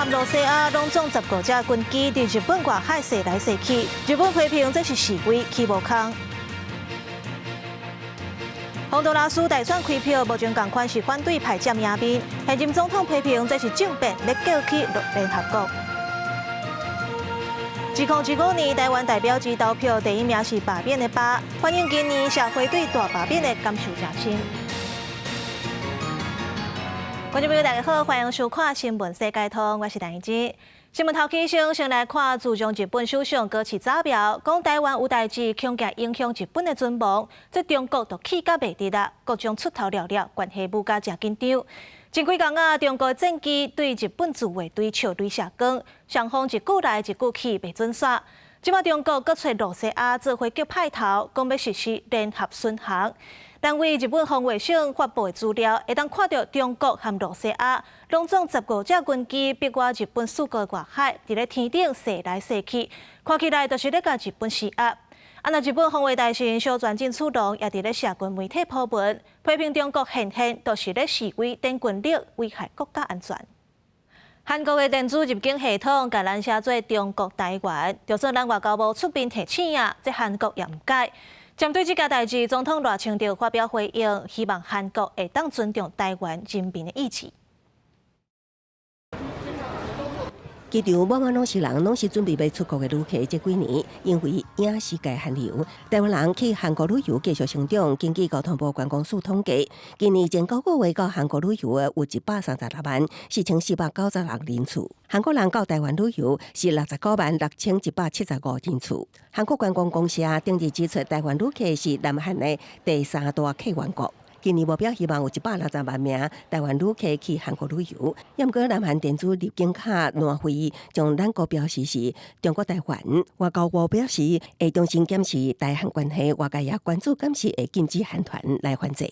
含罗西亚拢总15架军机伫日本外海驶来驶去，日本批评这是示威，起无空。洪都拉斯大选开票，目前共款是反对派占赢面，现任总统批评这是政变，要叫起联合国。2015年台湾代表制投票第1名是罢免的罢，反映今年社会对大罢免的感受真深。观众朋友大家好，欢迎收看新闻世界通，我是陈怡芝。新闻头起先来看，自从日本首相搁起早苗，讲台湾有代志，恐惊影响日本的存亡，这中国都气甲袂得啦，各种出头了了，关系愈加真紧张。前几天啊，中国战机对日本自卫队笑对射光，双方一句来一句去袂准煞。即马中国搁找罗西亚做伙叫派头，讲要实施联合巡航。但为日本防卫省发布的资料，会当看到中国和罗西亚拢总15架军机逼过日本4个外海，伫咧天顶驶来驶去，看起来就是咧甲日本施压。那日本防卫大臣小泉进次郎也伫咧社群媒体抛文，批评中国现都是咧示威等军力，危害国家安全。韩国的电子入境系统甲咱写做中国台湾，就算咱外交部出面提醒啊，这韩国也唔改。针对这件代志，总统赖清德发表回应，希望韩国会当尊重台湾人民的意志。机场满满拢是人，拢是准备要出国的旅客。这几年因为影世界寒流，台湾人去韩国旅游继续成长。根据交通部观光署统计，今年前9个月到韩国旅游的有136万4496人次。韩国人到台湾旅游是69万6175人次。韩国观光公社定日指出，台湾旅客是南韩的第3大客源国。今年目标希望有160万名台湾旅客去韩国旅游。不过，南韩电子入境卡烂会将咱国表示是中国台湾，外交部表示会重新检视台韩关系，外界也关注检视会禁止韩团来还债。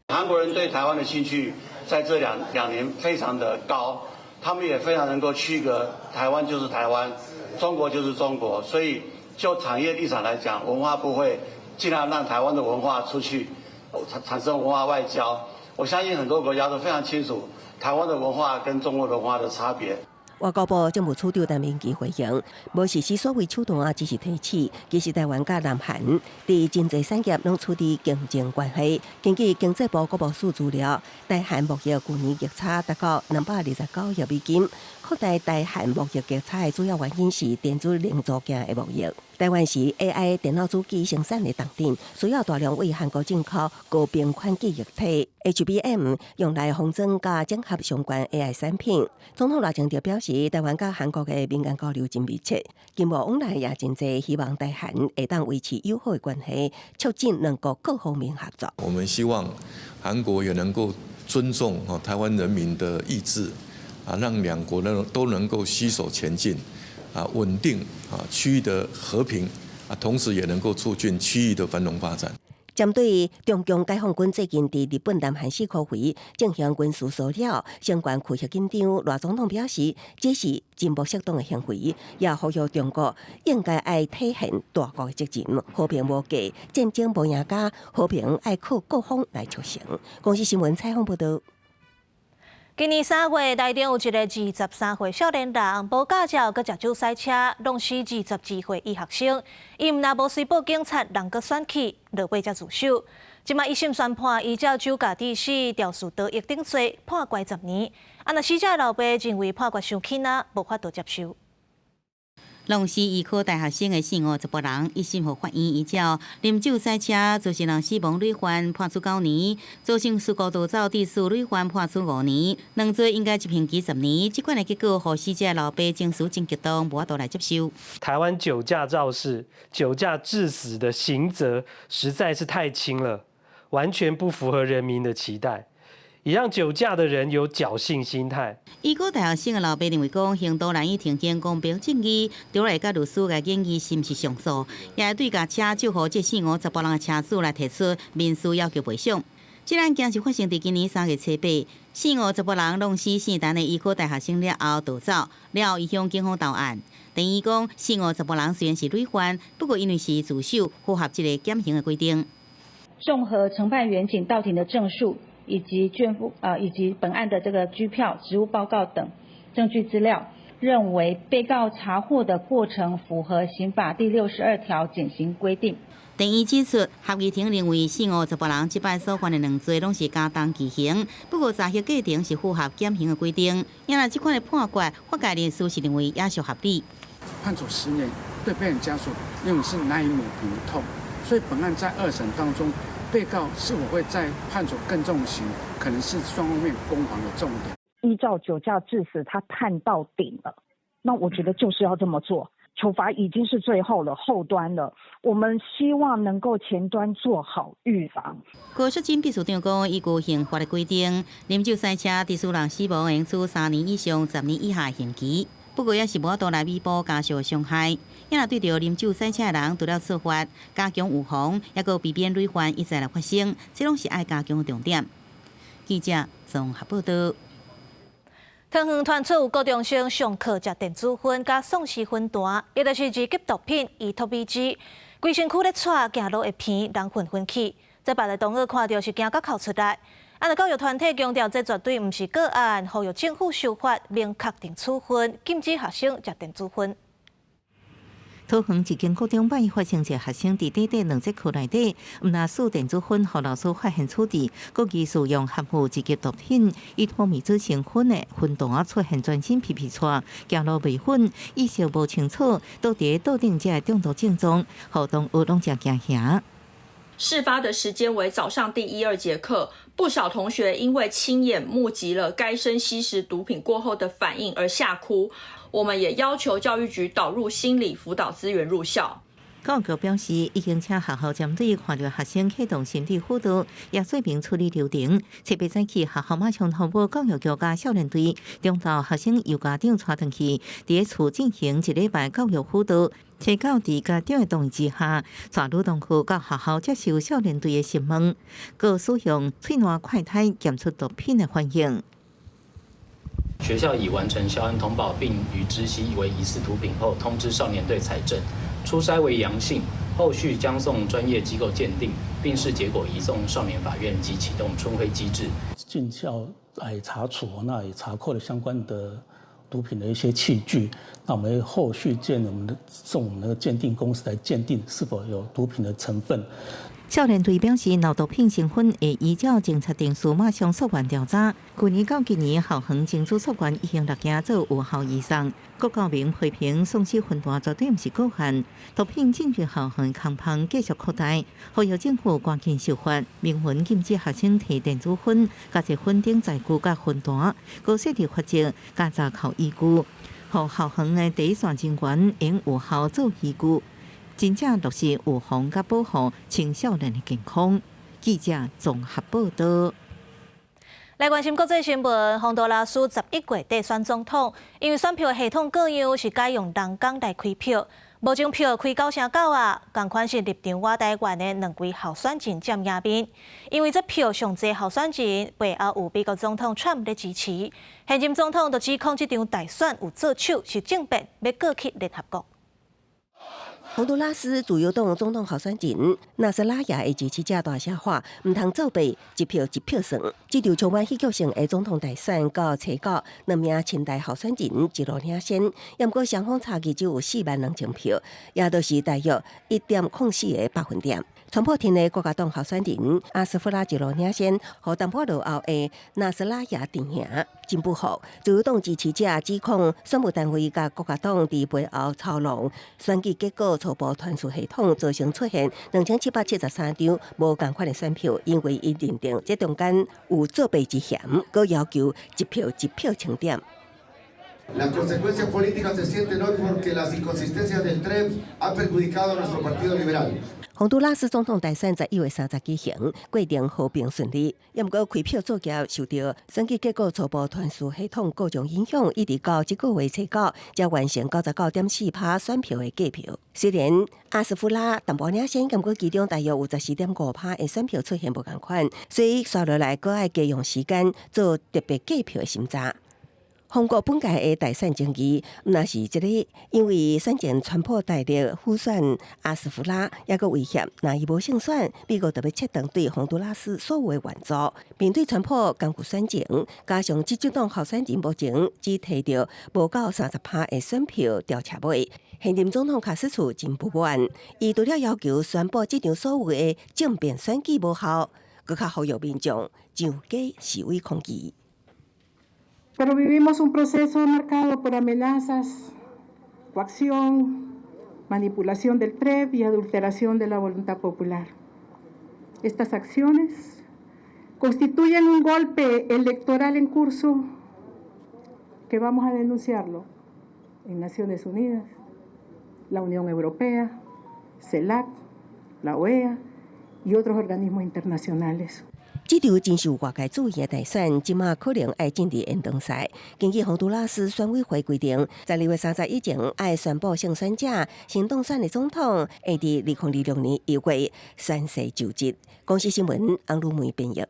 韩国人对台湾的兴趣在这两年非常的高，他们也非常能够区隔台湾就是台湾，中国就是中国，所以就产业立场来讲，文化部会尽量让台湾的文化出去。产生文化外交，我相信很多国家都非常清楚台湾的文化跟中国文化的差别。外交部政务处长陈明基回应，无实施所谓手段，只是提起，其实台湾甲南韩伫经济产业拢处伫竞争关系。根据经济部国务署资料，台韩贸易去年逆差达到229亿美金。扩大台韩贸易逆差的主要原因是电子零组件的贸易。台湾是 AI 电脑主机生产的重点，需要大量为韩国进口高频宽记忆体 HBM， 用来封装甲整合相关 AI 产品。总统赖清德表示，台湾甲韩国的民间交流真密切，经贸往来也真济，希望台韩会当维持友好的关系，促进两国各方面合作。我们希望韩国也能够尊重台湾人民的意志。让两国都能够携手前进，稳定区域的和平，同时也能够促进区域的繁荣发展。针对中共解放军最近伫日本南韩4个回进行军事骚扰，相关区域紧张，赖总统表示，这是进步适当的行为，也呼吁中国应该爱体现大国的责任，和平无价，战争无赢家，和平爱靠各方来促成。公司新闻采访报道。今年3月，台中有一个23岁少年人，无驾照，搁食酒赛车，弄死22岁医学生。伊毋但无随报警察，人搁选去，落尾才自首。即马一审宣判，依照酒驾致死、肇事逃逸等罪，判关10年。若死者的老爸认为判决伤轻啊，无法度接受。弄死医科大学生的450人，一审互法院依照啉酒赛车造成人死亡累犯判处9年，造成事故逃走致死累犯判处5年，两罪应该执行期10年。这款的结果，互死者老爸情绪真激动，无法度来接受。台湾酒驾肇事、酒驾致死的刑责实在是太轻了，完全不符合人民的期待。也让酒驾的人有侥幸心态。医科大学生的老爸认为讲，刑度难以呈现公平正义，就来甲律师来建议是毋是上诉，也对甲车救护这458人的车主来提出民事要求赔偿。这案件是发生伫今年3月7日，458人弄死姓陈的医科大学生了后逃走，了后伊向警方投案。等于讲458人虽然是累犯，不过因为是自首，符合这个减刑的规定。综合承办员警到庭的证述。以及以及本案的这个拘票、职务报告等，证据资料，认为被告查获的过程符合刑法第62条减刑规定。庭院指出，合议庭认为458人即摆所犯的2罪拢是加重其刑，不过查核过程是符合减刑的规定。因为这款的判决，法界人士是认为也属合理。判处10年，对被害人家属认为是难以抹平的痛，所以本案在2审当中，被告是否会再判处更重刑，可能是双方面攻防的重点。依照酒驾致死，他判到顶了，那我觉得就是要这么做。处罚已经是最后了，后端了。我们希望能够前端做好预防。高淑珍秘书长讲，依据刑法的规定，饮酒赛车致使人死亡，应处3年以上10年以下刑期。不过，也是无多来弥补家属的伤害。因若对着饮酒赛车的人，除了处罚，加强预防，也个避免累犯一再来发生，这拢是爱加强的重点。记者综合报道。桃园传出有高中生上课食电子烟加丧尸粉团，也就是二级毒品伊托比剂，规身躯咧喘，行路会偏，人混混起。在别个同学看到是惊到哭出来。教育团体强调，这绝对毋是个案，呼吁政府修法，明确定处分，禁止学生食电子烟。桃园一间高中办发生一个学生伫短短2节课内底，毋但使电子烟，互老师发现处置，佫疑使用含有2级毒品伊托米子成分的粉弹出现全身皮皮疹、行路未稳、意识无清楚，倒伫倒定者中毒症状，互同学拢真惊吓。事发的时间为早上第1、2节课，不少同学因为亲眼目击了该生吸食毒品过后的反应而吓哭。我们也要求教育局导入心理辅导资源入校。教育局表示，已经请学校针对看到学生启动心理辅导，也说明处理流程。7月早起，学校马上通报教育局甲少年队，中昼学生由家长带回去，伫厝进行1礼拜教育辅导。提到伫家长的同意之下，带女同学到学校接受少年队的询问，各使用喙瘰快筛检出毒品的反应。学校已完成校安通报，并于知悉为疑似毒品后，通知少年队采证，初筛为阳性，后续将送专业机构鉴定，并视结果移送少年法院及启动春晖机制。进校来查处，那也查扣了相关的毒品的一些器具，那我们后续送我们的鉴定公司来鉴定是否有毒品的成分。少年队表示，若毒品成分会依照警察定数马上溯源调查。去年到今年，校园警署溯源已经6件做有效以上。各教民批评丧尸分弹绝对毋是个案，毒品进入校园空棚继续扩大，呼吁政府赶紧修法，明文禁止学生摕电子烟、加在粉顶载具甲分弹，高设立法则加查考依据，互校园的第一线人员用有效做依据。真正落实预防甲保护青少年的健康。记者综合报道。来关心国际新闻，洪都拉斯11月底选总统，因为选票系统各样是改用人工来开票，无将票开9成9啊，同款是立场外台湾的2位候选人占赢面。因为这票上侪候选人背后有美国总统川普支持，现任总统就指控这场大选有做手，是政变，要告去联合国。洪都拉斯自由党总统候选人纳斯拉亚的支持者大声话，唔通作弊，一票一票算。这场充满戏剧性的总统大选到初九，2名亲代候选人一路领先，不过双方差距只有42000票，也就是大约1.04个百分点。川普天的国家党候选人阿斯夫拉一路领先，和淡薄落后的纳斯拉亚定赢。进步后，自由党支持者指控选务单位甲国家党伫背后操弄选举结果初步传输系统，造成出现2773张无同款的选票，因为伊认定这中间有作弊之嫌，佮要求一票一票清点。La consecuencia política se siente hoy porque las inconsistencias del TREP han perjudicado a nuestro Partido Liberal。洪都拉斯总统大选在1月30日举行，过程和平顺利。不过开票作业受到选举结果初步传输系统各种影响，一直到这个月初9才完成99.4%选票的计票。虽然阿斯夫拉淡薄领先，不过其中大约有14.5%的选票出现无同款，所以刷落来阁爱加用时间做特别计票的审查。韩国本届的大选争议，那是这个因为选前川普大力辅选阿斯夫拉，也个威胁，那伊无胜选，美国特别切断对洪都拉斯所有的援助。面对川普艰苦选情，加上执政党候选人目前只摕到无够30%的选票调查尾，现任总统卡斯楚真不满，伊除了要求宣布这场所有的政变选举无效，更加呼吁民众上街示威抗议。Pero vivimos un proceso marcado por amenazas, coacción, manipulación del TREP y adulteración de la voluntad popular. Estas acciones constituyen un golpe electoral en curso que vamos a denunciarlo en Naciones Unidas, la Unión Europea, CELAC, la OEA y otros organismos internacionales. 这场真受外界注意的大选，即马可能要进入延长赛。根据洪都拉斯选委会规定，在2月30以前，要宣布胜选者新当选的总统，会伫2026年1月宣誓就职。公司新闻洪如梅编译。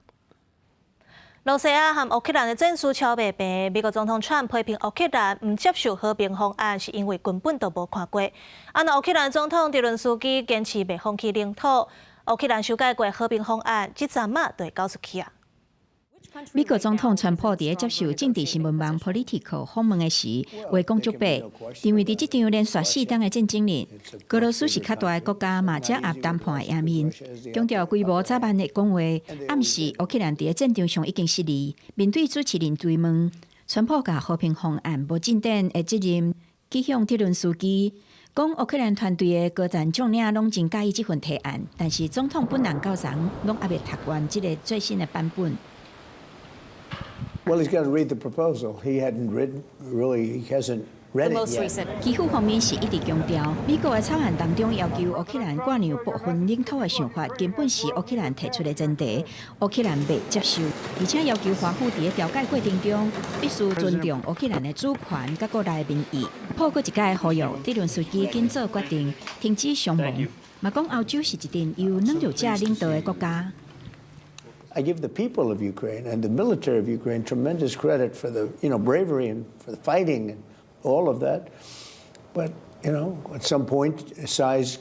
罗西亚和乌克兰的战事超白白，美国总统川普批评乌克兰唔接受和平方案，是因为根本都无看过。乌克兰总统泽伦斯基坚持未放弃领土。乌克兰修改过和平方案，即阵嘛就会交出去啊。美国总统川普伫接受政治新闻网 Politico 访问的时，话讲足白，因为伫这场连续4天的战争里，俄罗斯是较大的国家，嘛掌握谈判的赢面。强调规模早晚的讲话，暗示乌克兰伫战场上已经失利。面对主持人追问，川普甲和平方案无进展的责任，寄向泽伦斯基。讲乌克兰团队的高层将领拢真介意这份提案，但是总统本人到昨拢还未读完这个最新的版本。Well, he's got to read the proposal. He hadn't written, really, he hasn't read it yet. 基辅方面是一直强调，美国的草案当中要求乌克兰割让部分领土的想法，根本是乌克兰提出的前提，乌克兰未接受，而且要求华府在调解过程中必须尊重乌克兰的主权甲国内的民意。破过一届呼吁，泽伦斯基紧做决定，停止伤亡。嘛讲欧洲是一阵由软弱者领导的国家。I give the people of Ukraine and the military of Ukraine tremendous credit for the, bravery and for the fighting and all of that. But, at some point, size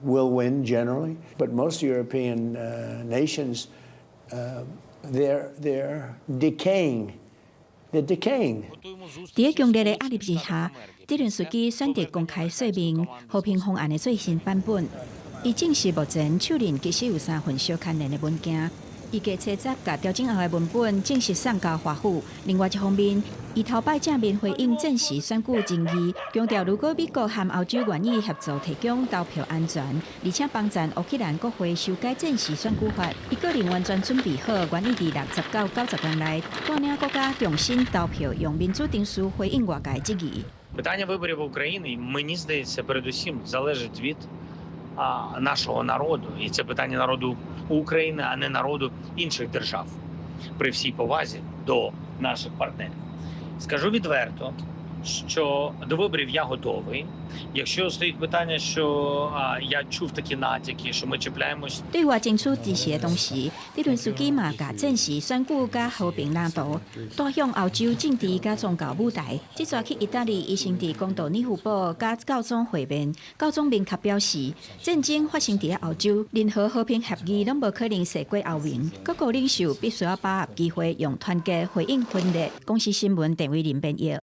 will win generally. But most European nations, they're decaying. They're decaying. 在强烈的压力之下，泽伦斯基选择公开说明和平方案的最新版本。伊证实目前手里其实有3份小牵连的文件。伊加车集甲调整后的文本正式送交华府。另外一方面，伊头摆正面回应证实选举争议，强调如果美国和欧洲愿意协助提供投票安全，而且帮助乌克兰国会修改正式选举法，伊个人完全准备好，愿意伫60到90天内带领国家重新投票，用民主定数回应外界质疑。Питання виборів України, мені здається, передусім залежить від нашого народу. І це питання народу України, а не народу інших держав. При всій повазі до наших партнерів. Скажу відверто, що до виборів я готовий. Якщо стоїть питання, що я чув такі натяки, що ми чіпляємось. 对外争取支持的同时，泽伦斯基嘛甲正式选举甲和平蓝图带向欧洲政治甲宗教舞台。这早去意大利，伊先伫公道尼福堡甲教宗会面，教宗明确表示，战争发生伫欧洲，任何和平协议拢无可能胜过欧盟。各国领袖必须要把握机会，用团结回应分裂。公司新闻陈伟林编译。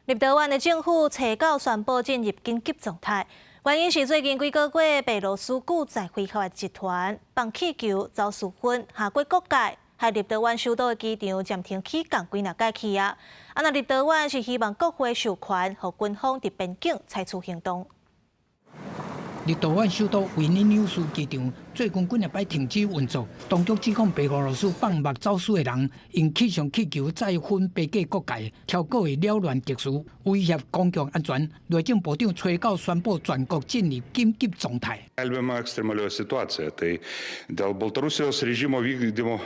立陶宛的政府初九宣布进入紧急状态，原因是最近几个月，白罗斯古在回合的集团放气球遭私分下过各界，害立陶宛首都的机场暂停起降几若届起啊！那立陶宛是希望国会授权，和军方伫边境采取行动。立陶宛首都维尼纽斯机场最近几日摆停止运作，当局指控白俄罗斯放目走私的人用气象气球再分飞过各界，超过会扰乱秩序，威胁公共安全。内政部长初九宣布全国进入紧急状态。Skelbiama ekstremalioji situacija. Tai dėl Baltarusijos režimo vykdymo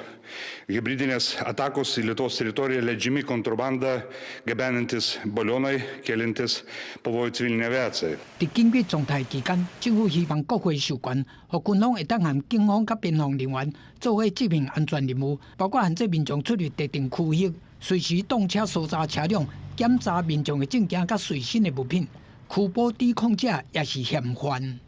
hibridinės atakos į Lietuvos teritoriją leidžiami kontrabandą gabenantis balionai, keliantis pavojų civilinei aviacijai. 在紧急状态期间，政府希望国会授权，和军方会当和警方及边防人员做伙执行安全任务，包括限制民众出入特定区域，随时动车搜查车辆，检查民众的证件甲随身的物品，拘捕指控者也是嫌犯。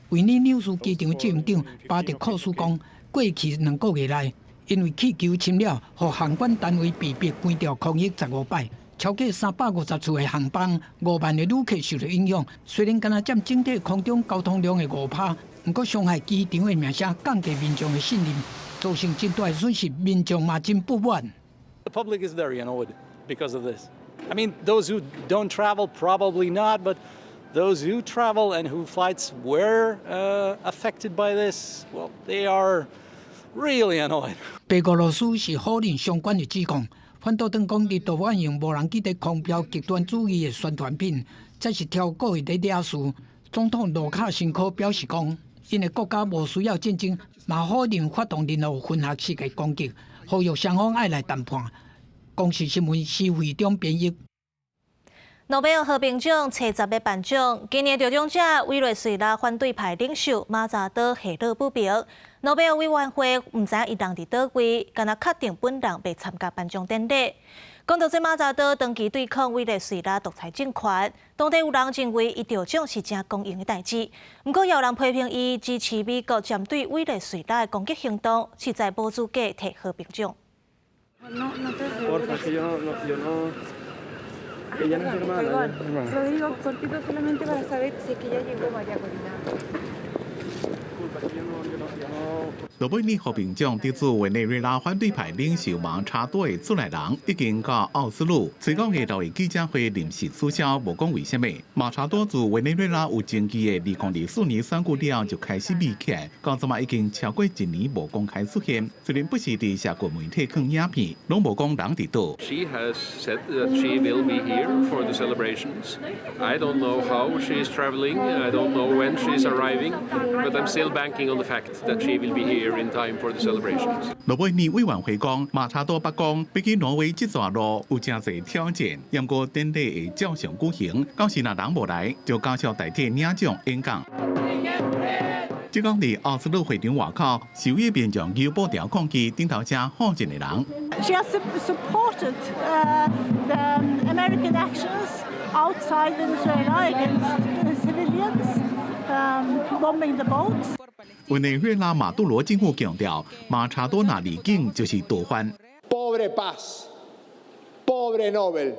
维尼纽斯机场执行长巴特库斯讲，过去2个月内，因为气球侵扰，互航管单位被迫关掉空域15摆，超过350次的航班，5万的旅客受到影响。虽然敢占整体空中交通量的5%，不过伤害机场的名声，降低民众的信任，造成真大的损失，民众嘛真不满。The public is very annoyed because of this. I mean, those who don't travel, probably not, but those who travel and whose flights were affected by this, well, they are really annoyed. 白俄罗斯是否认相关的指控，反倒当讲，立陶宛用无人机在空标极端主义的宣传品，这是挑故意在惹事。总统卢卡申科表示讲，因为国家无需要战争，嘛否认发动任何混合式的攻击，呼吁双方爱来谈判。公视新闻是会中编译。诺贝尔和平奖初10的颁奖，今年得奖者委内瑞拉反对派领袖马扎多下落不明。诺贝尔委员会唔知伊人伫倒位，敢若确定本人袂参加颁奖典礼。讲到这马扎多长期对抗委内瑞拉独裁政权，当地有人认为伊得奖是正公平的代志，不过也有人批评伊支持美国针对委内瑞拉的攻击行动，实在无资格摕和平奖。Que ya no es hermana. Lo digo cortito solamente para saber si es que ya llegó María Corina. 诺贝尔和平奖得主委内瑞拉反对派领袖马查多的出来人已经到奥斯陆最高下头的记者会临时取消，无讲为什么。马查多自委内瑞拉有登记的2004年选举了就开始密起来，到昨嘛已经超过1年无公开出现。虽然不时伫社群媒体放影片，拢无讲人伫倒。She has said that she will be here for the celebrations. I don't know how she is traveling. I don't know when she is arriving, but I'm still banking on the fact that she will be here in time for the celebrations. 诺贝尔委员会讲，马查多北讲，比起挪威这段路有真侪挑战，不过典礼会照常举行。到时若人无来，就交由代替领奖演讲。即讲伫奥斯陆会场外口，受益民众由布条抗议顶头车好进的人。She has supported the American actions outside Venezuela against civilians, bombing the boats. 委内瑞拉马杜罗政府强调，马查多那离境就是盗犯。Pobre paz, pobre Nobel,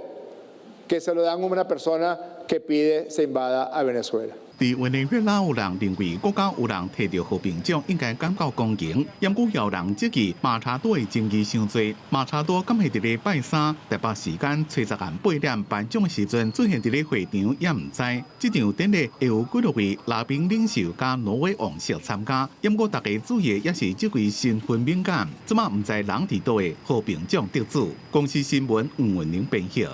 que se lo dan a una persona que pide se invada a Venezuela. 伫委内瑞拉有人认为国家有人摕到和平奖应该感到公平，因故有人质疑马查多的争议伤多。马查多敢是伫咧拜三台北时间初10晚8点颁奖的时阵出现伫咧会场，也唔知。这场典礼会有几多位来宾领袖加挪威王室参加，因故大家注意也是这位身份敏感，即马唔知人伫倒的和平奖得主。公司新闻吴文玲编辑。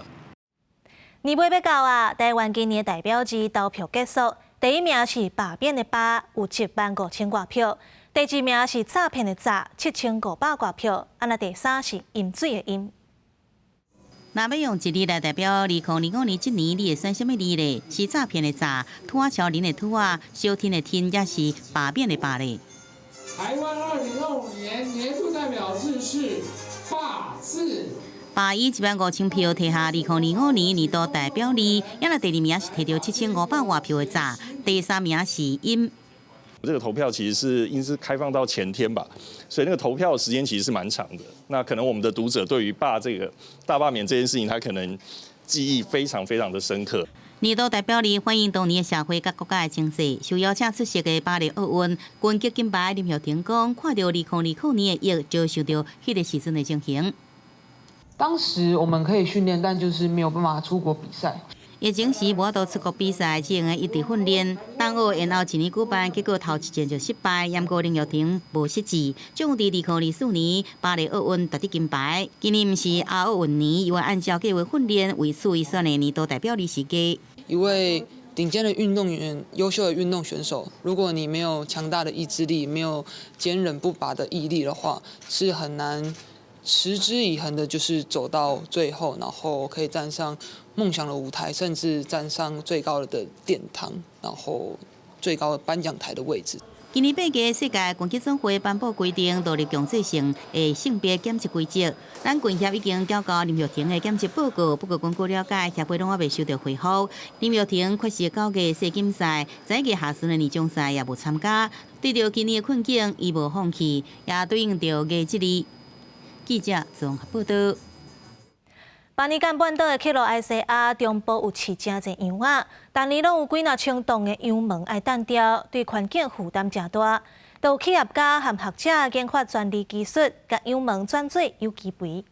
年尾要到啊，台湾今年代表季投票结束。第一名是罢免的罢，有75000多票；第二名是诈骗的诈，7500多票；那第三是饮水的饮。若要用一日来代表2005年这年，你会选什么字呢？是诈骗的诈，兔仔桥林的兔仔，小天的天，也是罢免的罢呢？台湾2025年年度代表字是罢字。罢以15000票摕下2005年年度代表字，也那第二名是摕到7500多票的诈，第三名是因。这个投票其实应是开放到前天吧，所以那个投票的时间其实是蛮长的。那可能我们的读者对于这个大罢免这件事情，他可能记忆非常非常的深刻。年度代表里反映当年的社会甲国家的情势，受邀请出席的巴黎奥运拳击金牌林孝廷讲，看到2009年的疫，就想到迄个时阵的情形。当时我们可以训练，但就是没有办法出国比赛。疫情时无法度出国比赛，只用一直训练。冬奥延后1年举办，结果头一件就失败。不过林孝廷无失志，终于2024年巴黎奥运夺得金牌。今年毋是亚奥运年，又按照计划训练，为此伊选的年度代表李时基。一位顶尖的运动员、优秀的运动选手，如果你没有强大的意志力，没有坚韧不拔的毅力的话，是很难持之以恒的，就是走到最后，然后可以站上梦想的舞台，甚至站上最高的殿堂，然后最高的颁奖台的位置。今年8月，世界拳击总会颁布规定，独立强制性的性别检测规则。咱拳协已经交到林玉婷的检测报告，不过根据了解，协会拢还未收到回复。林玉婷确实9月世锦赛、11月下旬的年终赛也无参加，对着今年的困境，伊无放弃，也对应着月这里。记者综合报道。巴尼干半岛的克罗埃西亚中部有饲真侪羊仔，但年拢有几若冲动的羊毛爱单调，对环境负担真大。都有企业家和学者研发专利技术，将羊毛转做有机肥。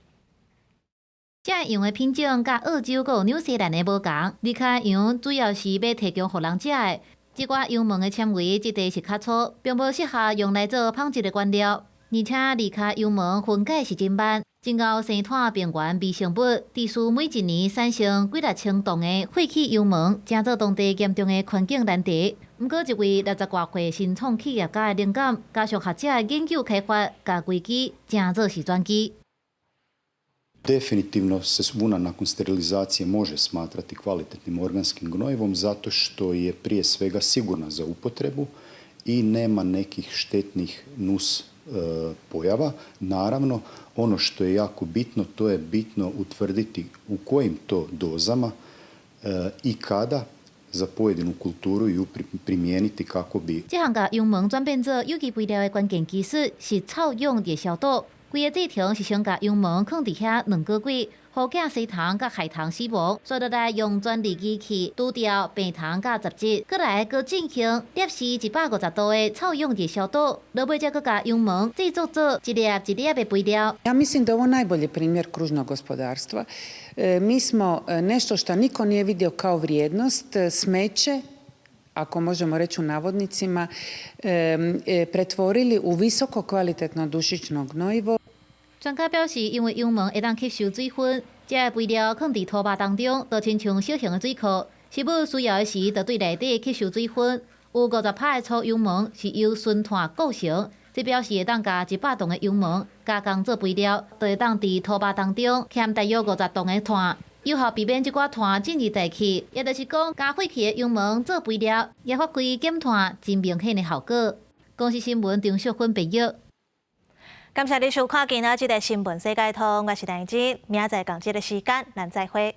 这羊的品种甲澳洲佮纽西兰的无同，离开羊主要是要提供互人食的。这寡羊毛的纤维质地是较粗，并无适合用来做纺织的原料，而且离开羊毛分解是真慢。真高生态边缘微生物，致使每一年产生几若千吨的废弃羊毛，成做当地严重的环境难题。不过，一位60多岁新创企业家的灵感，加上学者的研究开发，甲规矩成做是转机。Definitivno se vuna nakon sterilizacije može smatrati kvalitetnim organskim gnojivom zato što je prije svega sigurna za upotrebu i nema nekih štetnih nus pojava. Naravno, ono što je jako bitno, to je bitno utvrditi u kojim to dozama i kada za pojedinu kulturu ju primijeniti kako bi... 这项甲羊毛转变做有机肥料的关键技术是臭氧热消毒。规个制程是先甲羊毛放伫遐2个月，互囝洗虫甲害虫死亡，再落来用专利机器除掉病虫甲杂质，过来搁进行摄氏150度的臭氧热消毒，落尾才搁甲羊毛制作做一粒一粒的肥料。Ja mislim da je ovo najbolji primjer kružnog gospodarstva. Mi smo nešto što niko nije vidio kao vrijednost, smeće, ako možemo reći u navodnicima, pretvorili u visoko kvalitetno dušično gnojivo. 专家表示，因为羊毛会当吸收水分，这肥料放伫土巴当中，就亲像小型的水库，食物需要的时，就对内底吸收水分。有50%的粗羊毛是由纯炭构成，这表示会当加100吨的羊毛加工做肥料，就会当伫土巴当中添大约50吨的炭，有效避免这寡炭进入大气。也就是讲，加废弃的羊毛做肥料，也发挥减碳真明显的效果。公司新闻张淑芬报道。感谢你收看今仔日的新闻世界通，我是陈燕，明仔载同这个时间咱再会。